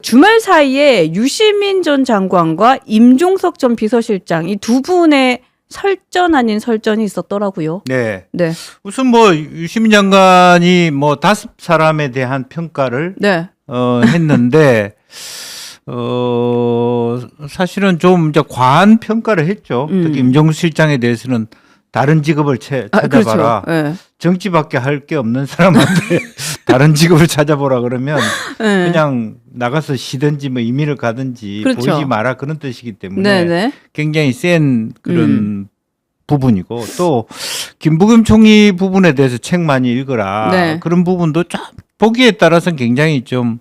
주말 사이에 유시민 전 장관과 임종석 전 비서실장 이 두 분의 설전 아닌 설전이 있었더라고요. 네. 네. 우선 뭐 유시민 장관이 뭐 5사람에 대한 평가를 네. 했는데 사실은 좀 이제 과한 평가를 했죠. 특히 임종석 실장에 대해서는 다른 직업을 찾아봐라. 그렇죠. 네. 정치밖에 할 게 없는 사람한테 다른 직업을 찾아보라 그러면 네. 그냥 나가서 쉬든지 뭐 이민을 가든지 그렇죠. 보이지 마라 그런 뜻이기 때문에 네네. 굉장히 센 그런 부분이고 또 김부겸 총리 부분에 대해서 책 많이 읽어라. 네. 그런 부분도 좀 보기에 따라서는 굉장히 좀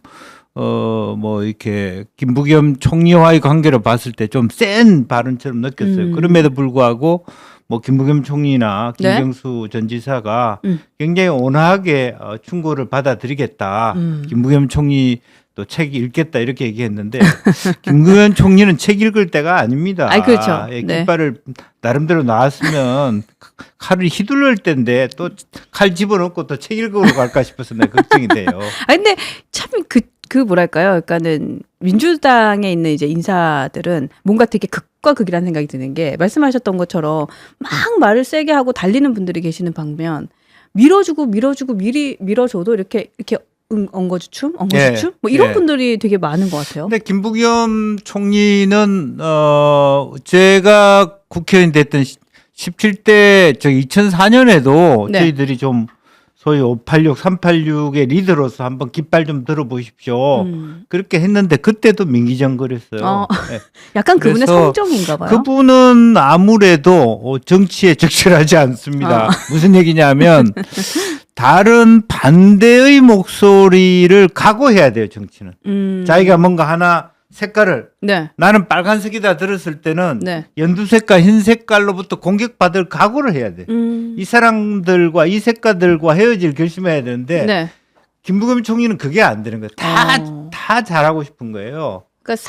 뭐 이렇게 김부겸 총리와의 관계를 봤을 때 좀 센 발언처럼 느꼈어요. 그럼에도 불구하고 뭐 김부겸 총리나 김경수 전 지사가 굉장히 온화하게 충고를 받아들이겠다. 김부겸 총리 또 책 읽겠다 이렇게 얘기했는데 김부겸 총리는 책 읽을 때가 아닙니다. 그렇죠. 예, 네. 깃발을 나름대로 나왔으면 칼을 휘둘릴 때인데 또 칼 집어넣고 또 책 읽으러 갈까 싶어서 내가 걱정이 돼요. 근데 참 그 뭐랄까요? 그러니까는 민주당에 있는 이제 인사들은 뭔가 되게 극과 극이라는 생각이 드는 게 말씀하셨던 것처럼 막 말을 세게 하고 달리는 분들이 계시는 반면 밀어주고 미리 밀어줘도 이렇게 엉거주춤 뭐 이런 분들이 되게 많은 것 같아요. 근데 김부겸 총리는 제가 국회의원 됐던 17대 2004년에도 네. 저희들이 좀 소위 586, 386의 리더로서 한번 깃발 좀 들어보십시오. 그렇게 했는데 그때도 민기정거렸어요. 네. 약간 그분의 그래서 성정인가 봐요. 그분은 아무래도 정치에 적절하지 않습니다. 무슨 얘기냐면 다른 반대의 목소리를 각오해야 돼요, 정치는. 자기가 뭔가 하나 색깔을 네. 나는 빨간색이다 들었을 때는 네. 연두색깔, 흰색깔로부터 공격받을 각오를 해야 돼. 이 사람들과 이 색깔들과 헤어질 결심해야 되는데 네. 김부겸 총리는 그게 안 되는 거예요. 다 잘하고 싶은 거예요. 그러니까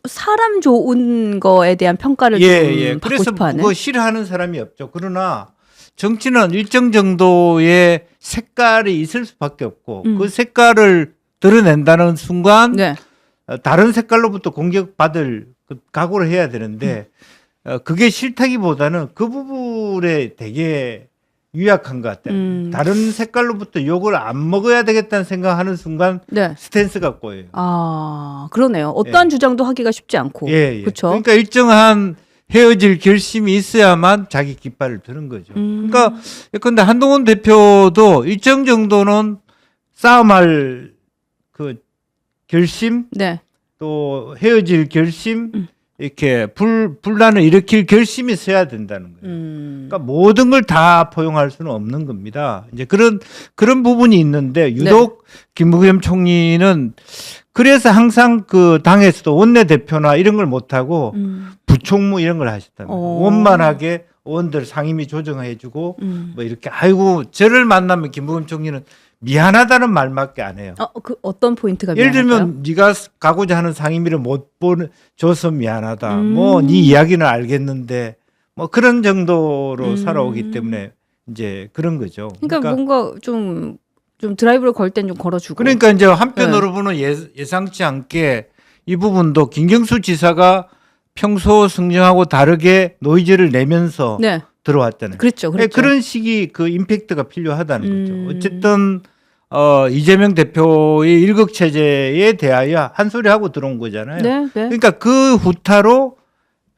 사람 좋은 거에 대한 평가를 좀 받고 그래서 싶어하는. 그거 싫어하는 사람이 없죠. 그러나 정치는 일정 정도의 색깔이 있을 수밖에 없고 그 색깔을 드러낸다는 순간 네. 다른 색깔로부터 공격받을 각오를 해야 되는데 그게 싫다기보다는 그 부분에 되게 유약한 것 같아요. 다른 색깔로부터 욕을 안 먹어야 되겠다는 생각하는 순간 네. 스탠스가 꼬여요. 그러네요. 어떠한 주장도 하기가 쉽지 않고. 그렇죠. 그러니까 일정한 헤어질 결심이 있어야만 자기 깃발을 드는 거죠. 그러니까 예컨대 한동훈 대표도 일정 정도는 싸움할 그 결심, 네. 또 헤어질 결심, 이렇게 분란을 일으킬 결심이 있어야 된다는 거예요. 그러니까 모든 걸 다 포용할 수는 없는 겁니다. 이제 그런 부분이 있는데 유독 김부겸 총리는 그래서 항상 그 당에서도 원내대표나 이런 걸 못하고 부총무 이런 걸 하셨다는 거예요. 원만하게 의원들 상임위 조정해주고 뭐 이렇게 아이고 저를 만나면 김부겸 총리는 미안하다는 말밖에 안 해요. 그 어떤 포인트가 예를 미안할까요? 들면 네가 가고자 하는 상임위를 못 줘서 미안하다. 뭐 네 이야기는 알겠는데 뭐 그런 정도로 살아오기 때문에 이제 그런 거죠. 그러니까 뭔가 좀 드라이브를 걸 땐 좀 걸어주고. 그러니까 이제 한편으로 보는 예상치 않게 이 부분도 김경수 지사가 평소 성정하고 다르게 노이즈를 내면서 들어왔잖아요. 그렇죠. 그런 식의 그 임팩트가 필요하다는 거죠. 어쨌든 이재명 대표의 일극 체제에 대하여 한 소리 하고 들어온 거잖아요. 네. 그러니까 그 후타로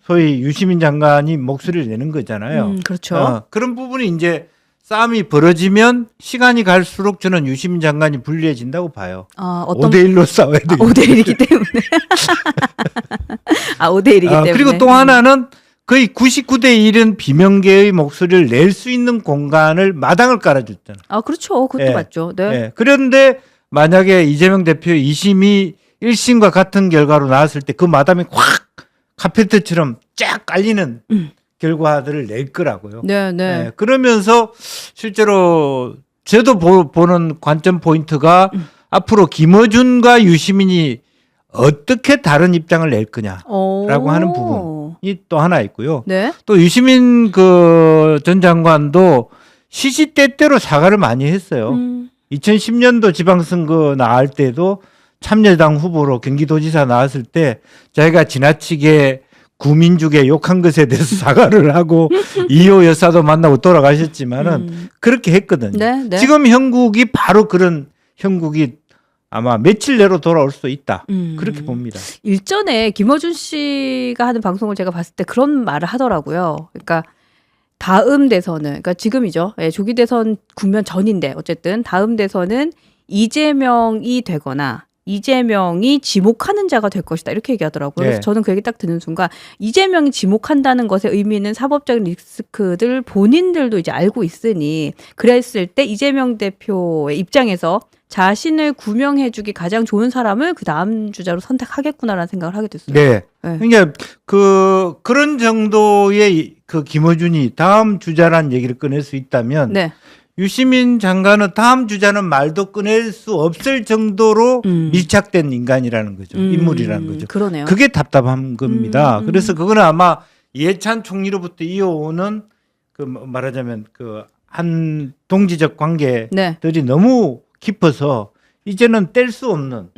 소위 유시민 장관이 목소리를 내는 거잖아요. 그렇죠. 그런 부분이 이제 싸움이 벌어지면 시간이 갈수록 저는 유시민 장관이 불리해진다고 봐요. 5대1로 싸워야 되겠다. 5대1이기 때문에. 5대1이기 때문에. 그리고 또 하나는 거의 99대 1은 비명계의 목소리를 낼 수 있는 공간을 마당을 깔아줬잖아요. 그렇죠. 그것도 맞죠. 네. 그런데 만약에 이재명 대표의 2심이 1심과 같은 결과로 나왔을 때 그 마당이 확 카페트처럼 쫙 깔리는 결과들을 낼 거라고요. 네. 그러면서 실제로 저도 보는 관점 포인트가 앞으로 김어준과 유시민이 어떻게 다른 입장을 낼 거냐라고 하는 부분이 또 하나 있고요. 네. 또 유시민 전 장관도 시시때때로 사과를 많이 했어요. 2010년도 지방선거 나갈 때도 참여당 후보로 경기도지사 나왔을 때 자기가 지나치게 구민족에 욕한 것에 대해서 사과를 하고 이호 여사도 만나고 돌아가셨지만은 그렇게 했거든요. 네, 네. 지금 형국이 바로 그런 형국이 아마 며칠 내로 돌아올 수도 있다. 그렇게 봅니다. 일전에 김어준 씨가 하는 방송을 제가 봤을 때 그런 말을 하더라고요. 그러니까 다음 대선은, 그러니까 지금이죠. 예, 조기 대선 국면 전인데 어쨌든 다음 대선은 이재명이 되거나 이재명이 지목하는 자가 될 것이다 이렇게 얘기하더라고요. 그래서 네. 저는 그 얘기 딱 듣는 순간 이재명이 지목한다는 것의 의미는 사법적인 리스크들 본인들도 이제 알고 있으니 그랬을 때 이재명 대표의 입장에서 자신을 구명해주기 가장 좋은 사람을 그 다음 주자로 선택하겠구나라는 생각을 하게 됐어요. 네. 네. 그러니까 그런 정도의 그 김어준이 다음 주자라는 얘기를 꺼낼 수 있다면 네. 유시민 장관은 다음 주자는 말도 꺼낼 수 없을 정도로 밀착된 인간이라는 거죠. 인물이라는 거죠. 그러네요. 그게 답답한 겁니다. 그래서 그거는 아마 이해찬 총리로부터 이어오는 그 말하자면 그 한 동지적 관계들이 네. 너무 깊어서 이제는 뗄 수 없는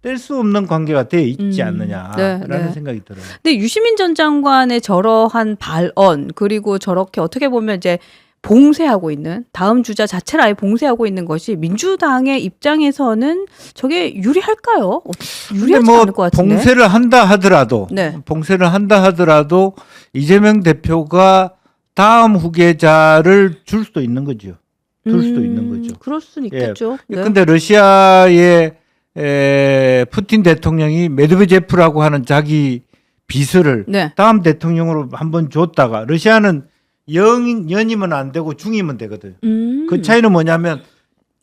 뗄 수 없는 관계가 되어 있지 않느냐라는 네. 생각이 들어요. 근데 유시민 전 장관의 저러한 발언 그리고 저렇게 어떻게 보면 이제 봉쇄하고 있는 다음 주자 자체를 아예 봉쇄하고 있는 것이 민주당의 입장에서는 저게 유리할까요? 유리하지 뭐 않을 것 같은데. 봉쇄를 한다 하더라도 이재명 대표가 다음 후계자를 줄 수도 있는 거죠. 둘 수도 있는 거죠. 그럴 수는 있겠죠. 네. 근데 러시아의 푸틴 대통령이 메드베제프라고 하는 자기 비서를 네. 다음 대통령으로 한번 줬다가 러시아는 연이면 안 되고 중이면 되거든. 그 차이는 뭐냐면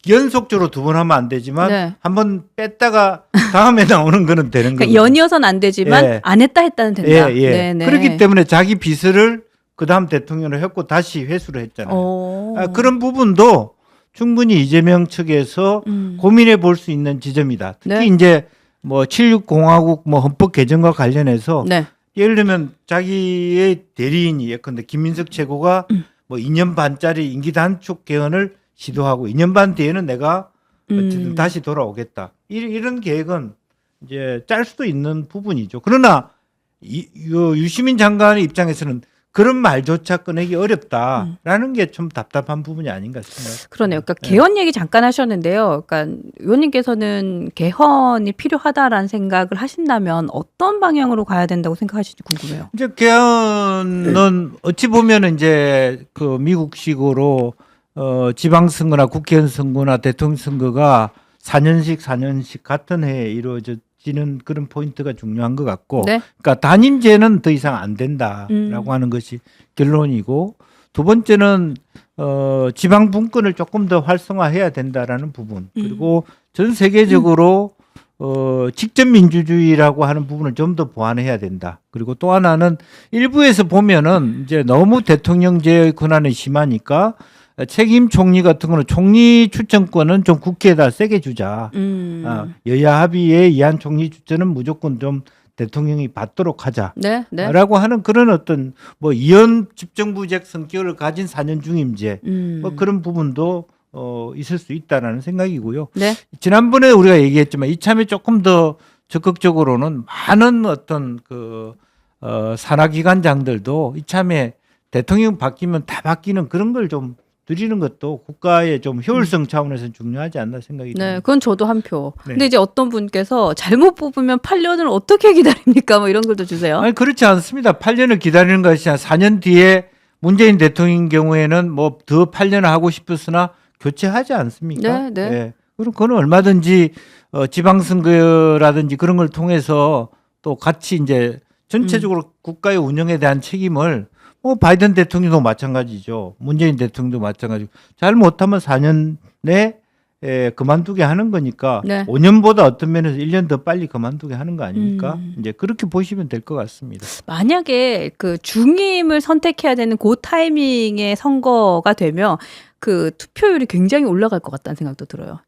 연속적으로 두 번 하면 안 되지만 네. 한번 뺐다가 다음에 나오는 거는 되는 거예요. 그러니까 연이어서는 안 되지만 예. 안 했다 했다는 된다. 네네. 그렇기 때문에 자기 비서를 그 다음 대통령으로 했고 다시 회수를 했잖아요. 그런 부분도 충분히 이재명 측에서 고민해 볼 수 있는 지점이다. 특히 네. 이제 뭐 76공화국 뭐 헌법 개정과 관련해서 네. 예를 들면 자기의 대리인이 예컨대 김민석 최고가 뭐 2년 반짜리 임기 단축 개헌을 시도하고 2년 반 뒤에는 내가 어쨌든 다시 돌아오겠다. 이런 계획은 이제 짤 수도 있는 부분이죠. 그러나 유시민 장관의 입장에서는 그런 말조차 꺼내기 어렵다라는 게 좀 답답한 부분이 아닌가 싶습니다. 그러네요. 그러니까 개헌 얘기 잠깐 하셨는데요. 그러니까 의원님께서는 개헌이 필요하다라는 생각을 하신다면 어떤 방향으로 가야 된다고 생각하시는지 궁금해요. 이제 개헌은 어찌 보면 이제 그 미국식으로 지방선거나 국회의원 선거나 대통령 선거가 4년씩 같은 해에 이루어지는 그런 포인트가 중요한 것 같고, 네. 그러니까 단임제는 더 이상 안 된다라고 하는 것이 결론이고, 두 번째는 지방 분권을 조금 더 활성화해야 된다라는 부분, 그리고 전 세계적으로 직접 민주주의라고 하는 부분을 좀 더 보완해야 된다. 그리고 또 하나는 일부에서 보면은 이제 너무 대통령제의 권한이 심하니까 책임 총리 같은 거는 총리 추천권은 좀 국회에다 세게 주자. 여야 합의에 의한 총리 추천은 무조건 좀 대통령이 받도록 하자. 네, 네. 라고 하는 그런 어떤 뭐 이원 집정부적 성격을 가진 4년 중임제 뭐 그런 부분도 있을 수 있다라는 생각이고요. 네. 지난번에 우리가 얘기했지만 이참에 조금 더 적극적으로는 많은 어떤 그 산하기관장들도 이참에 대통령 바뀌면 다 바뀌는 그런 걸 좀 드리는 것도 국가의 좀 효율성 차원에서 중요하지 않나 생각이 듭니다. 네, 그건 저도 한 표. 네. 근데 이제 어떤 분께서 잘못 뽑으면 8년을 어떻게 기다립니까? 뭐 이런 글도 주세요. 아니 그렇지 않습니다. 8년을 기다리는 것이 아니라 4년 뒤에 문재인 대통령 경우에는 뭐 더 8년을 하고 싶었으나 교체하지 않습니까? 네, 네. 그럼 그건 얼마든지 지방선거라든지 그런 걸 통해서 또 같이 이제 전체적으로 국가의 운영에 대한 책임을 뭐 바이든 대통령도 마찬가지죠. 문재인 대통령도 마찬가지고 잘못하면 4년 내에 그만두게 하는 거니까 네. 5년보다 어떤 면에서 1년 더 빨리 그만두게 하는 거 아닙니까? 이제 그렇게 보시면 될 것 같습니다. 만약에 그 중임을 선택해야 되는 그 타이밍에 선거가 되면 그 투표율이 굉장히 올라갈 것 같다는 생각도 들어요.